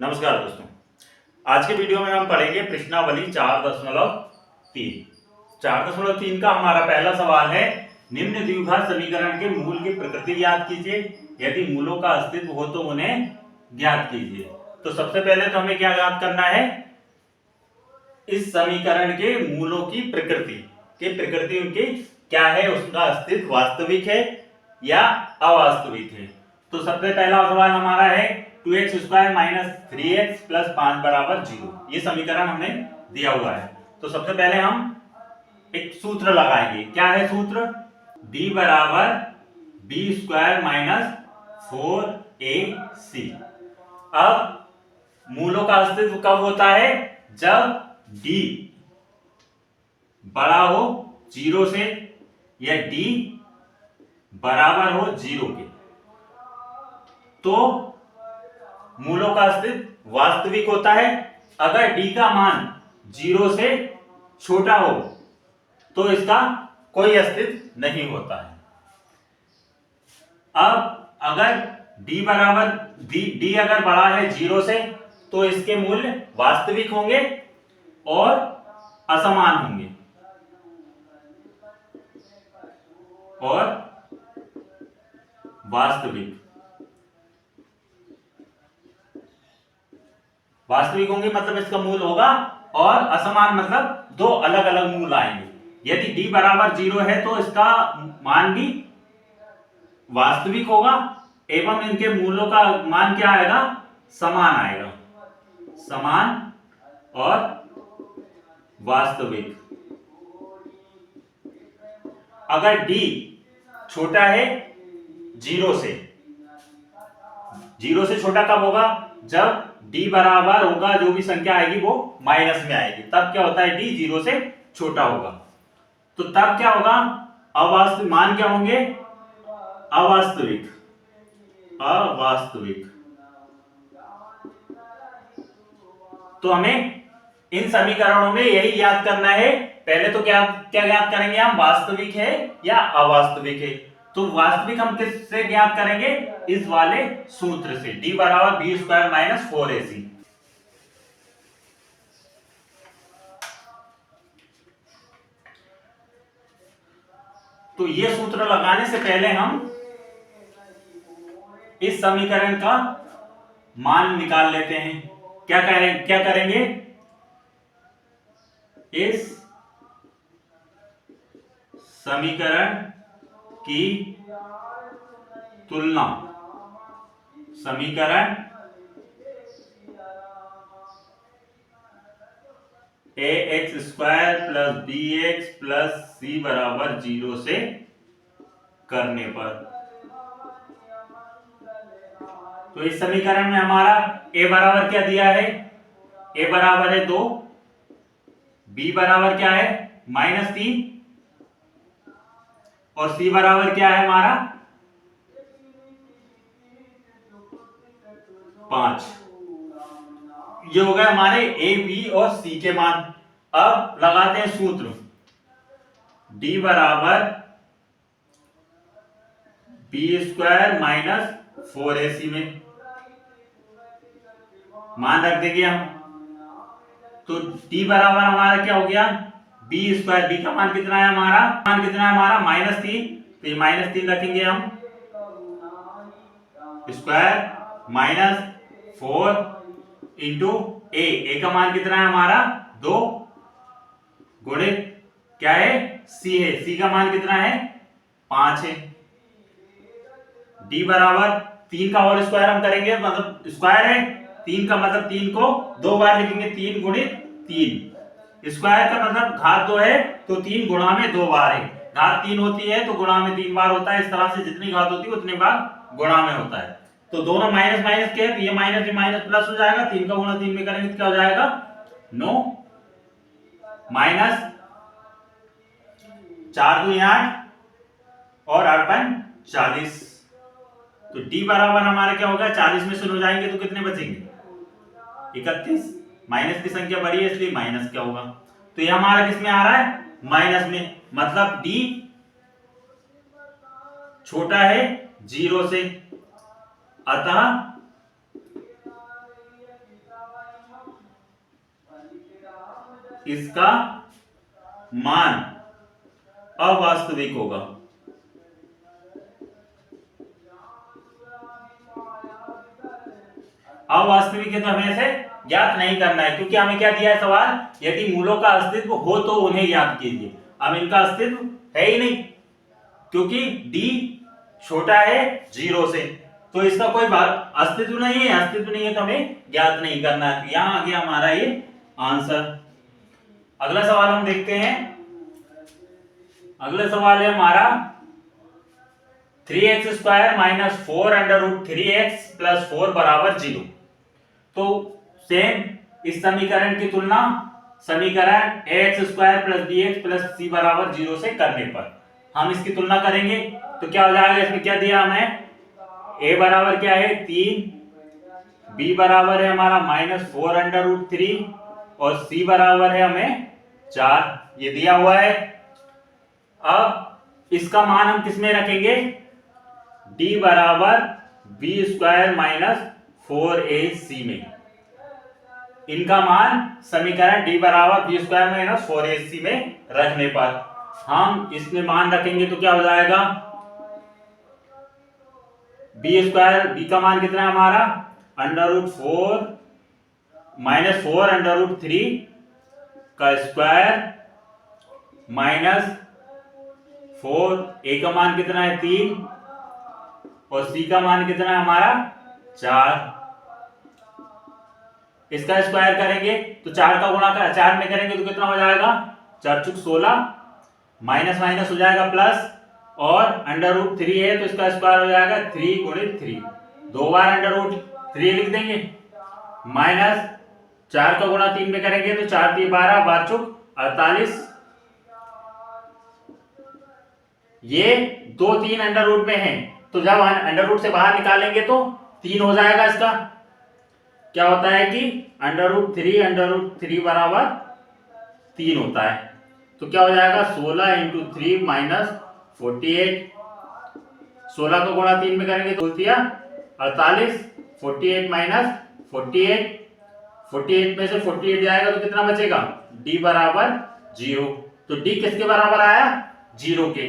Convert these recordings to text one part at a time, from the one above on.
नमस्कार दोस्तों। आज के वीडियो में हम पढ़ेंगे प्रश्नावली 4.3। 4.3 का हमारा पहला सवाल है, निम्न द्विघात समीकरण के मूल की प्रकृति ज्ञात कीजिए, यदि मूलों का अस्तित्व हो तो उन्हें ज्ञात कीजिए। तो सबसे पहले तो हमें क्या ज्ञात करना है, इस समीकरण के मूलों की प्रकृति उनकी क्या है, उसका अस्तित्व वास्तविक है या अवास्तविक है। तो सबसे पहला सवाल हमारा है 2x² - 3x + 5 = 0। ये समीकरण हमें दिया हुआ है। तो सबसे पहले हम एक सूत्र लगाएंगे। क्या है सूत्र? d = b² - 4ac। अब मूलों का अस्तित्व कब होता है? जब d बड़ा हो 0 से या d बराबर हो 0 के, तो मूलों का अस्तित्व वास्तविक होता है। अगर d का मान 0 से छोटा हो तो इसका कोई अस्तित्व नहीं होता है। अब अगर d अगर बड़ा है 0 से तो इसके मूल्य वास्तविक होंगे और असमान होंगे। और वास्तविक होंगे मतलब इसका मूल होगा, और असमान मतलब दो अलग अलग मूल आएंगे। यदि d बराबर 0 है तो इसका मान भी वास्तविक होगा एवं इनके मूलों का मान क्या आएगा? समान आएगा। समान और वास्तविक। अगर d छोटा है 0 से, 0 से छोटा कब होगा? जब d बराबर होगा, जो भी संख्या आएगी वो माइनस में आएगी, तब क्या होता है? d 0 से छोटा होगा। तो तब क्या होगा? अवास्तविक मान क्या होंगे? अवास्तविक। तो हमें इन समीकरणों में यही याद करना है। पहले तो क्या क्या ज्ञात करेंगे हम? वास्तविक है या अवास्तविक है। तो वास्तविक हम किससे ज्ञात करेंगे? इस वाले सूत्र से, d = b² - 4ac। तो ये सूत्र लगाने से पहले हम इस समीकरण का मान निकाल लेते हैं। क्या करेंगे? इस समीकरण की तुलना समीकरण ax² + bx + c = 0 से करने पर। तो इस समीकरण में हमारा a बराबर क्या दिया है? a बराबर है 2, b बराबर क्या है? -3, और c बराबर क्या है हमारा? 5। ये हो गए हमारे a, b और c के मान। अब लगाते हैं सूत्र। d = b² - 4ac में मान रख देंगे हम। तो d बराबर हमारा क्या हो गया? b²। b का मान कितना है हमारा? -3। तो ये -3 रखेंगे हम। स्क्वायर -4 इंटू a का मान कितना है हमारा? 2 गुणित क्या है? c है। c का मान कितना है? 5 है। d बराबर 3 का होल स्क्वायर हम करेंगे, मतलब स्क्वायर है 3 का, मतलब 3 को 2 बार लिखेंगे। 3 गुणित 3। स्क्वायर का मतलब घात 2 है तो 3 गुणा में 2 बार है। घात 3 होती है तो गुणा में 3 बार होता है। इस तरह से जितनी घात होती है उतने बार गुणा में होता है। तो दोनों माइनस माइनस के, तो ये माइनस से माइनस प्लस हो जाएगा। 3 का गुणा 3 में करेंगे तो क्या हो जाएगा? 9 माइनस 4 दूनी 8 और 8 40। तो d बराबर हमारा क्या होगा? 40 में से 9 जाएंगे तो कितने बचेंगे? 31। माइनस की संख्या बड़ी है इसलिए माइनस क्या होगा? तो ये हमारा किस में आ रहा है? माइनस में। मतलब d छोटा है 0 से, अतः इसका मान अवास्तविक होगा। अवास्तविक है तो हमें इसे ज्ञात नहीं करना है, क्योंकि हमें क्या दिया है सवाल, यदि मूलों का अस्तित्व हो तो उन्हें ज्ञात कीजिए। अब इनका अस्तित्व है ही नहीं, क्योंकि डी छोटा है 0 से, तो इसका कोई अस्तित्व नहीं है। अस्तित्व नहीं है तो हमें ज्ञात नहीं करना है। यहां आ गया हमारा ये आंसर। अगला सवाल हम देखते हैं। अगला सवाल है हमारा 3x² minus 4 under root 3x plus 4 बराबर 0। तो सेम इस समीकरण की तुलना समीकरण ax² plus bx plus c बराबर 0 से करने पर हम इसकी तुलना करेंगे। तो क्या हो जाएगा, इसमें क्या दिया हमें, a बराबर क्या है 3, b बराबर है हमारा माइनस 4 अंडर रूट 3 और c बराबर है हमें 4, ये दिया हुआ है। अब इसका मान हम किस में रखेंगे, d बराबर b² माइनस 4ac में। इनका मान समीकरण d बराबर b² माइनस 4ac में रखने पर हम इसमें मान रखेंगे तो क्या हो जाएगा, b का मान कितना है हमारा, under root 4 minus 4 under root 3 का स्क्वायर माइनस 4, a का मान कितना है 3 और c का मान कितना है हमारा 4। इसका स्क्वायर करेंगे तो 4 का गुणा 4 में करेंगे तो कितना हो जाएगा, 4 चुक 16, माइनस माइनस हो जाएगा प्लस, और अंडर रूट 3 है तो इसका स्क्वायर हो जाएगा 3 गुणित 3, 2 बार अंडर रूट 3 लिख देंगे, माइनस 4 का गुणा 3 में करेंगे तो 4 3 12, 12 चुक 48। ये 2 3 अंडर रूट में है, तो जब अंडर रूट से बाहर निकालेंगे तो 3 हो जाएगा। इसका क्या होता है कि अंडर रूट 3 बराबर 3 होता है। तो क्या हो जाएगा 16 इंटू 3 माइनस 48, 16 को गुणा 3 में करेंगे तो 48, 48 माइनस 48 में से 48 जाएगा तो कितना बचेगा, d बराबर 0। तो d किसके बराबर आया, 0 के।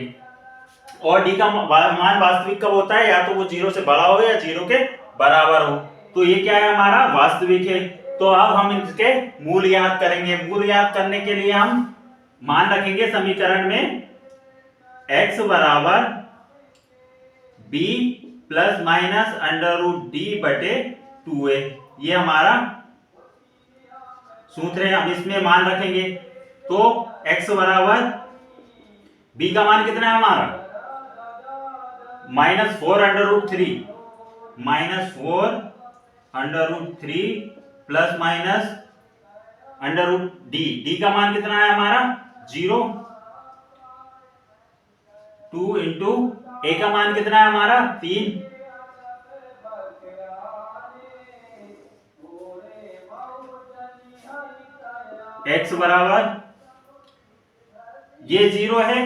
और d का मान वास्तविक कब होता है, या तो वो 0 से बड़ा हो या 0 के बराबर हो। तो ये क्या है हमारा वास्तविक है। तो अब हम इसके मूल याद करेंगे। मूल याद करने के लिए हम मान रखेंगे समीकरण में x बराबर b plus minus under root d बटे 2a, ये हमारा सूत्र है। हम इसमें मान रखेंगे तो x बराबर b का मान कितना है हमारा, minus 4 under root 3, minus 4 under root 3 plus minus under root d का मान कितना है हमारा 0, 2 इंटू a का मान कितना है हमारा 3, x बराबर ये 0 है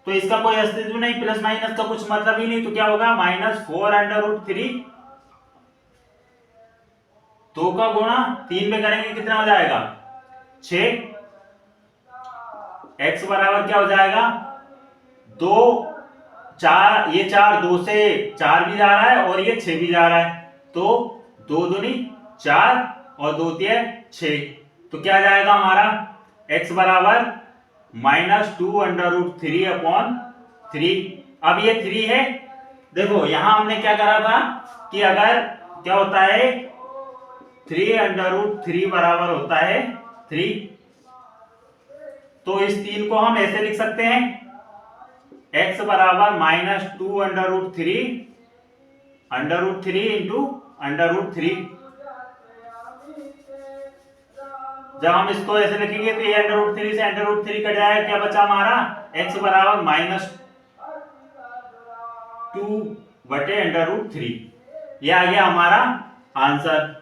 तो इसका कोई अस्तित्व नहीं, प्लस माइनस का कुछ मतलब ही नहीं। तो क्या होगा, माइनस 4 अंडर रूट 3, 2 का गुणा 3 में करेंगे कितना हो जाएगा 6, x बराबर क्या हो जाएगा 2 4, ये 4 2 से 4 भी जा रहा है और ये 6 भी जा रहा है, तो 2 दूनी 4 और 2 तिया 6। तो क्या जाएगा हमारा x बराबर माइनस 2 अंडर रूट 3 अपॉन 3। अब ये 3 है, देखो यहां हमने क्या करा था कि अगर क्या होता है 3 अंडर रूट 3 बराबर होता है 3, तो इस 3 को हम ऐसे लिख सकते हैं x बराबर minus 2 under root 3 into under root 3। जब हम इसको ऐसे लिखेंगे तो ये अंडर रूट 3 से अंडर रूट 3 कट जाएगा, क्या बचा हमारा x बराबर माइनस 2 बटे अंडर रूट 3। ये आ गया हमारा आंसर।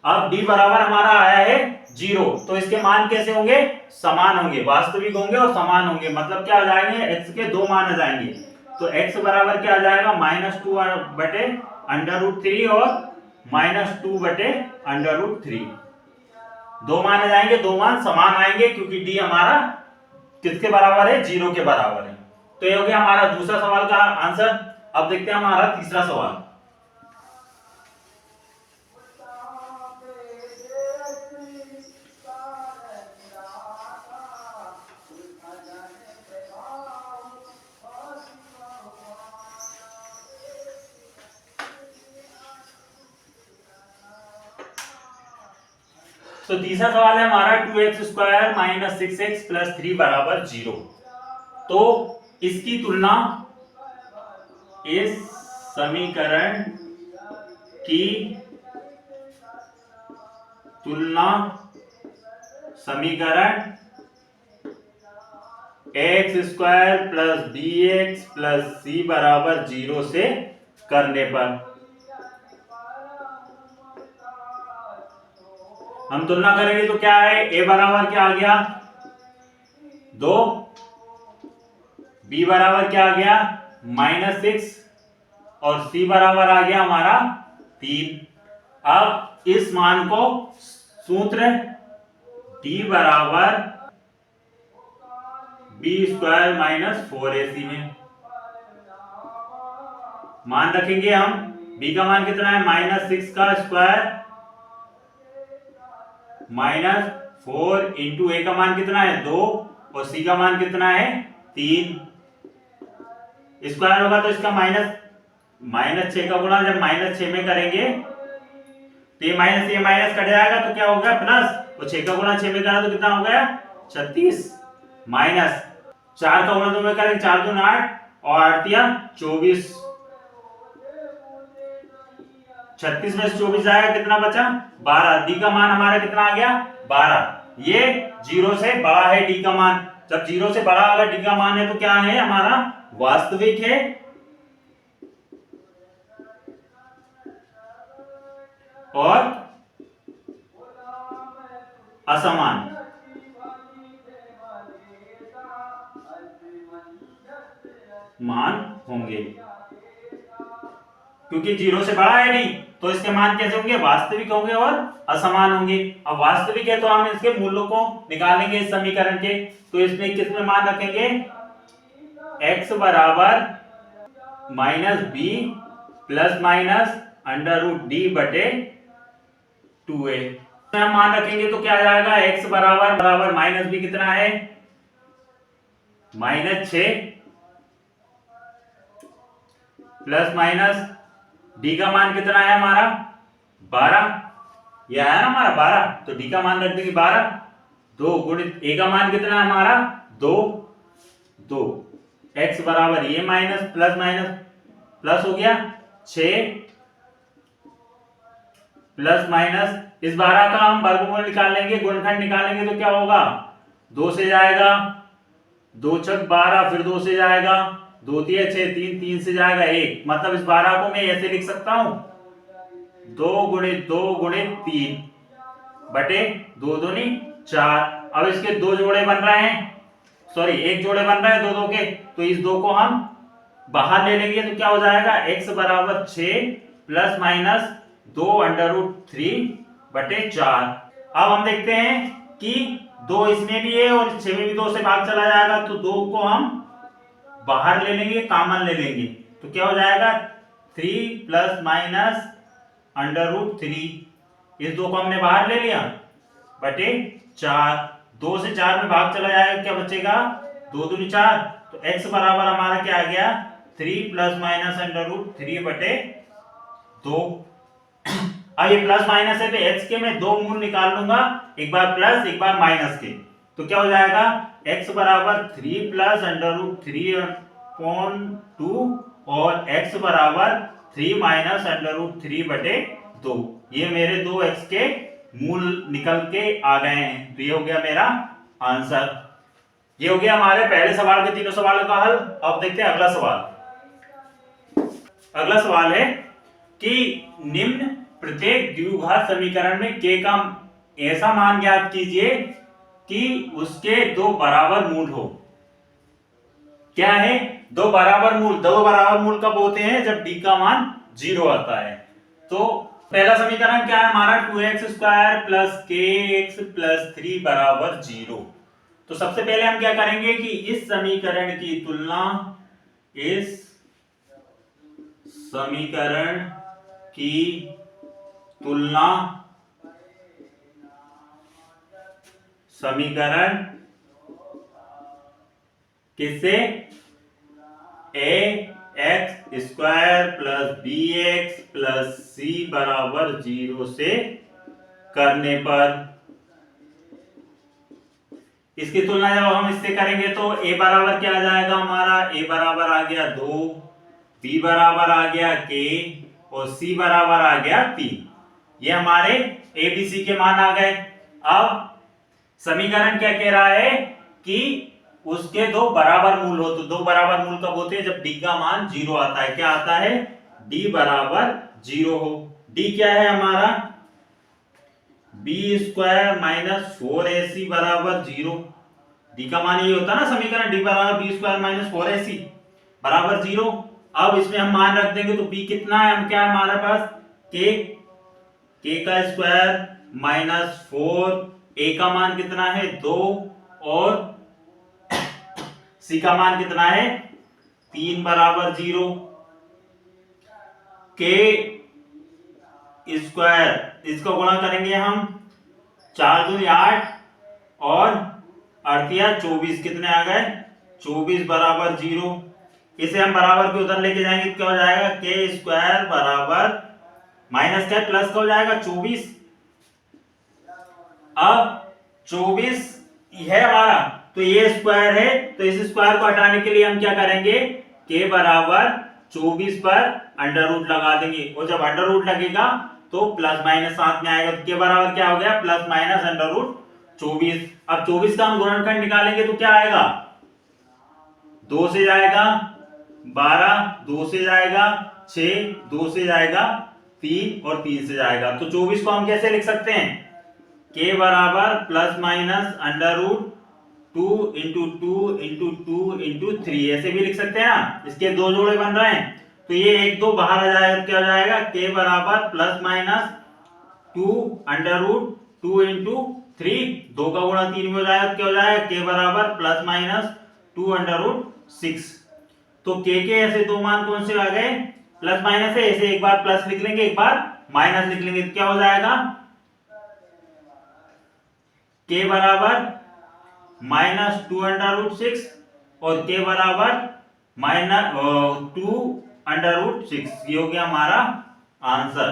अब d बराबर हमारा आया है 0, तो इसके मान कैसे होंगे, समान होंगे, वास्तविक होंगे और समान होंगे। मतलब क्या आ जाएंगे, x के 2 मान आ जाएंगे। तो x बराबर क्या आ जाएगा माइनस 2 बटे अंडर रूट 3 और माइनस 2 बटे अंडर रूट 3। दो माने जाएंगे, दो मान समान आएंगे क्योंकि डी हमारा किसके बराबर है, 0 के बराबर है। तो ये हो गया हमारा दूसरा सवाल का आंसर। अब देखते हैं हमारा तीसरा सवाल। तो तीसरा सवाल है हमारा 2x² माइनस 6x प्लस 3 बराबर 0। तो इसकी तुलना इस समीकरण की समीकरण x² plus bx plus c बराबर 0 से करने पर हम तुलना करेंगे तो क्या है, a बराबर क्या आ गया 2, b बराबर क्या आ गया -6 और c बराबर आ गया हमारा 3। अब इस मान को सूत्र d बराबर b² माइनस 4ac में मान रखेंगे हम। b का मान कितना है -6 का स्क्वायर माइनस 4 इंटू a का मान कितना है 2 और c का मान कितना है 3। स्क्वायर होगा तो इसका -6 का गुणा जब -6 में करेंगे तो ये माइनस कट जाएगा तो क्या होगा प्लस, और 6 का गुणा 6 में करा तो कितना हो गया 36 माइनस 4 का गुणा 2 में करेंगे 4 दूनी 8 और 8 या 24, 36 में से 24 जाएगा कितना बचा 12। डी का मान हमारा कितना आ गया 12। ये 0 से बड़ा है डी का मान। जब 0 से बड़ा अगर डी का मान है तो क्या है हमारा वास्तविक है और असमान। मान होंगे क्योंकि 0 से बड़ा है डी तो इसके मान कैसे होंगे वास्तविक होंगे और असमान होंगे। अब वास्तविक है तो हम इसके मूल्यों को निकालेंगे इस समीकरण के। तो इसमें किसमें मान रखेंगे x बराबर -b प्लस माइनस √d बटे 2a हम मान रखेंगे तो क्या आ जाएगा x बराबर -b कितना है -6 प्लस माइनस d का मान कितना है हमारा 12, यह है ना हमारा 12 तो d का मान रख देंगे 12। 2 गुणित a का मान कितना है हमारा 2 x बराबर ये माइनस प्लस हो गया 6 प्लस माइनस इस 12 का हम वर्गमूल निकाल लेंगे, गुणनखंड निकालेंगे तो क्या होगा 2 से जाएगा 2 छक 12 फिर 2 से जाएगा 2 3 6 3 से जाएगा 1। मतलब इस 12 को मैं ऐसे लिख सकता हूं 2 गुणित 3 बटे 2 दूनी 4। अब इसके दो जोड़े बन रहे हैं, सॉरी एक जोड़े बन रहे हैं दो के, तो इस 2 को हम बाहर ले लेंगे तो क्या हो जाएगा x बराबर 6 प्लस माइनस 2√3 बटे 4। अब हम देखते हैं कि 2 इसमें भी है और 6 में भी 2 से भाग चला जाएगा तो 2 को हम बाहर ले लेंगे, कॉमन ले लेंगे तो क्या हो जाएगा 3 प्लस माइनस √3। इस 2 को हमने बाहर ले लिया बटे 4। 2 से 4 में भाग चला जाएगा क्या बचेगा 2 दूनी 4 तो x बराबर हमारा क्या आ गया 3 प्लस माइनस √3 बटे 2। अब ये प्लस माइनस है तो x के मैं 2 मूल निकाल लूंगा, एक बार प्लस एक बार माइनस के, तो क्या हो जाएगा x बराबर 3 प्लस √3/2 और x बराबर 3 माइनस √3 बटे 2। ये मेरे 2x के मूल निकल के आ गए हैं। तो ये हो गया मेरा आंसर। ये हो गया हमारे पहले सवाल के तीनों सवालों का हल। अब देखते हैं अगला सवाल। अगला सवाल है कि निम्न प्रत्येक द्विघात समीकरण में k का ऐसा मान ज्ञात कीजिए कि उसके 2 बराबर मूल हो। क्या है 2 बराबर मूल? 2 बराबर मूल कब होते हैं जब d का मान 0 आता है। तो पहला समीकरण क्या है हमारा 2x² प्लस kx प्लस 3 बराबर 0। तो सबसे पहले हम क्या करेंगे कि इस समीकरण की तुलना इस समीकरण की तुलना समीकरण किससे ax² plus bx plus c बराबर 0 से करने पर, इसकी तुलना जब हम इससे करेंगे तो a बराबर क्या आ जाएगा हमारा, a बराबर आ गया 2, b बराबर आ गया k और c बराबर आ गया 3। ये हमारे a b c के मान आ गए। अब समीकरण क्या कह रहा है कि उसके दो बराबर मूल हो। तो दो बराबर मूल कब होते हैं, जब d का मान 0 आता है। क्या आता है, d बराबर 0 हो। d क्या है हमारा, b² माइनस 4ac बराबर 0। d का मान ये होता है ना समीकरण, d बराबर b² माइनस 4ac बराबर 0। अब इसमें हम मान रख देंगे तो b कितना है, हम क्या है हमारे पास k का स्क्वायर माइनस 4, a का मान कितना है 2 और c का मान कितना है 3 बराबर 0। k स्क्वायर इसको गुणा करेंगे हम 4 दूनी 8 और 8 या 24, कितने आ गए 24 बराबर 0। इसे हम बराबर के उधर लेके जाएंगे तो क्या हो जाएगा, k स्क्वायर बराबर माइनस क्या प्लस का हो जाएगा 24। अब 24 है हमारा, तो ये स्क्वायर है, तो इस स्क्वायर को हटाने के लिए हम क्या करेंगे, k बराबर 24 पर अंडर रूट लगा देंगे और जब अंडर रूट लगेगा तो प्लस माइनस साथ में आएगा। तो k बराबर क्या हो गया, प्लस माइनस अंडर रूट 24। अब 24 का हम गुणनखंड निकालेंगे तो क्या आएगा, 2 से जाएगा 12, 2 से जाएगा 6, 2 से जाएगा 3 और 3 से जाएगा। तो 24 को हम कैसे लिख सकते हैं, k बराबर plus minus under root 2 into 2 into 2 into 3, ऐसे भी लिख सकते हैं ना, इसके दो जोड़े बन रहे हैं। तो ये एक दो बाहर आ जाएगा, क्या हो जाएगा, k बराबर plus minus 2 under root 2 into 3, 2 का गुणा 3 में हो जाएगा, क्या हो जाएगा, k बराबर प्लस माइनस 2 अंडर रूट 6। तो k के ऐसे दो मान कौन से आ गए, प्लस माइनस है, ऐसे एक बार प्लस लिख लेंगे एक बार माइनस लिख लेंगे, तो क्या हो जाएगा, k बराबर माइनस 2 अंडर रूट 6 और k बराबर माइनस 2 अंडर रूट 6। ये हो गया हमारा आंसर,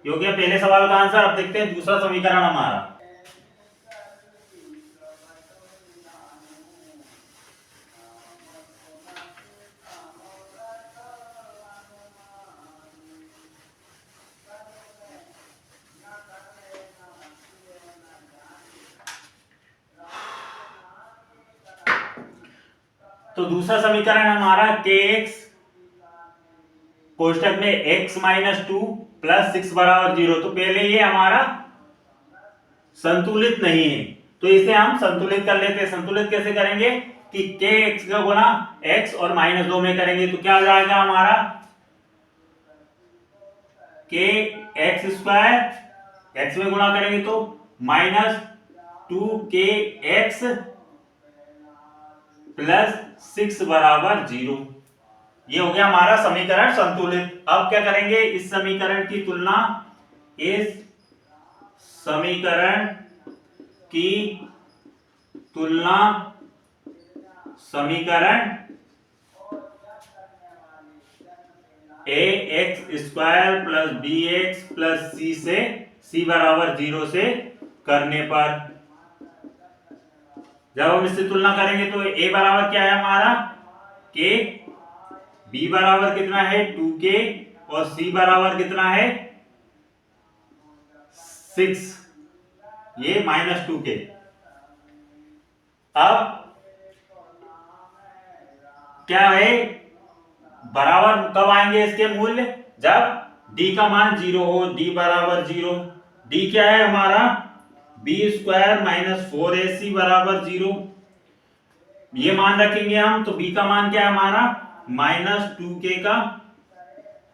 ये हो गया पहले सवाल का आंसर। अब देखते हैं दूसरा समीकरण हमारा। तो दूसरा समीकरण हमारा kx कोष्टक में x माइनस 2 प्लस 6 बराबर 0। तो पहले ये हमारा संतुलित नहीं है, तो इसे हम संतुलित कर लेते हैं। संतुलित कैसे करेंगे कि kx का गुणा x और माइनस 2 में करेंगे तो क्या आ जाएगा हमारा, kx² x में गुणा करेंगे तो माइनस 2kx प्लस 6 बराबर 0। ये हो गया हमारा समीकरण संतुलित। अब क्या करेंगे, इस समीकरण की तुलना इस समीकरण की तुलना समीकरण ax² plus bx plus c से c बराबर 0 से करने पर, जब हम इससे तुलना करेंगे तो a बराबर क्या है हमारा k, b बराबर कितना है 2k और c बराबर कितना है 6, ये माइनस 2k। अब क्या है, बराबर कब आएंगे इसके मूल्य, जब d का मान 0 हो, d बराबर 0। d क्या है हमारा b² माइनस 4ac बराबर 0, ये मान रखेंगे हम। तो b का मान क्या है हमारा माइनस 2k का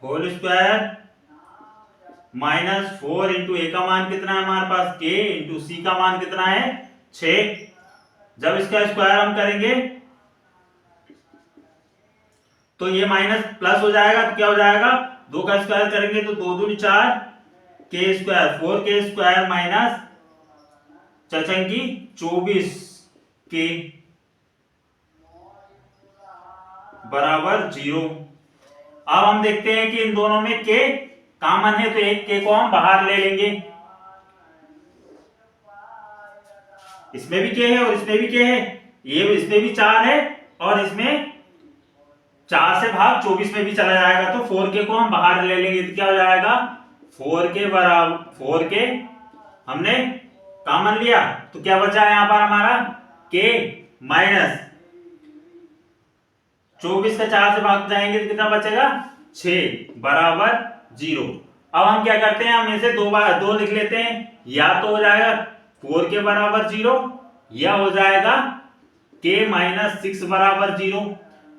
होल स्क्वायर -4 इंटू ए का मान कितना है हमारे पास k इंटू सी का मान कितना है 6। जब इसका स्क्वायर हम करेंगे तो ये माइनस प्लस हो जाएगा, तो क्या हो जाएगा 2 का स्क्वायर करेंगे तो 2 दूनी 4 के स्क्वायर 4 के स्क्वायर माइनस चचंगी 24 के बराबर 0। अब हम देखते हैं कि इन दोनों में के कॉमन है, तो एक के को हम बाहर ले लेंगे। इसमें भी के है और इसमें भी के है, ये इसमें भी 4 है और इसमें 4 से भाग 24 में भी चला जाएगा, तो 4 के को हम बाहर ले लेंगे तो क्या हो जाएगा 4 के बराबर 4 के हमने कॉमन लिया तो क्या बचा है यहां पर हमारा के माइनस 24 का 4 से भाग जाएंगे तो कितना बचेगा 6 बराबर 0। अब हम क्या करते हैं, हम इसे दो बार 2 लिख लेते हैं, या तो हो जाएगा 4 के बराबर 0 या हो जाएगा के माइनस 6 बराबर 0।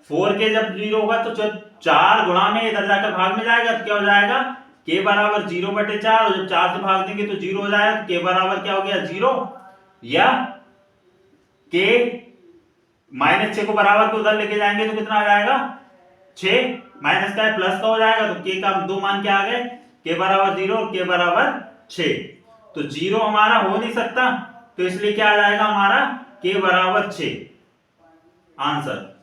4 के जब 0 होगा तो 4 गुणा में इधर जाकर भाग में जाएगा तो क्या हो जाएगा के बराबर 0/4 और जब 4 से भाग देंगे तो 0 हो जाएगा, तो के बराबर क्या हो गया 0 या के -6 को बराबर के उधर लेके जाएंगे तो कितना आ जाएगा 6 माइनस का है प्लस का हो जाएगा, तो के का दो मान क्या आ गए के बराबर 0 और के बराबर 6। तो 0 हमारा हो नहीं सकता, तो इसलिए क्या आ जाएगा हमारा के बराबर 6 आंसर।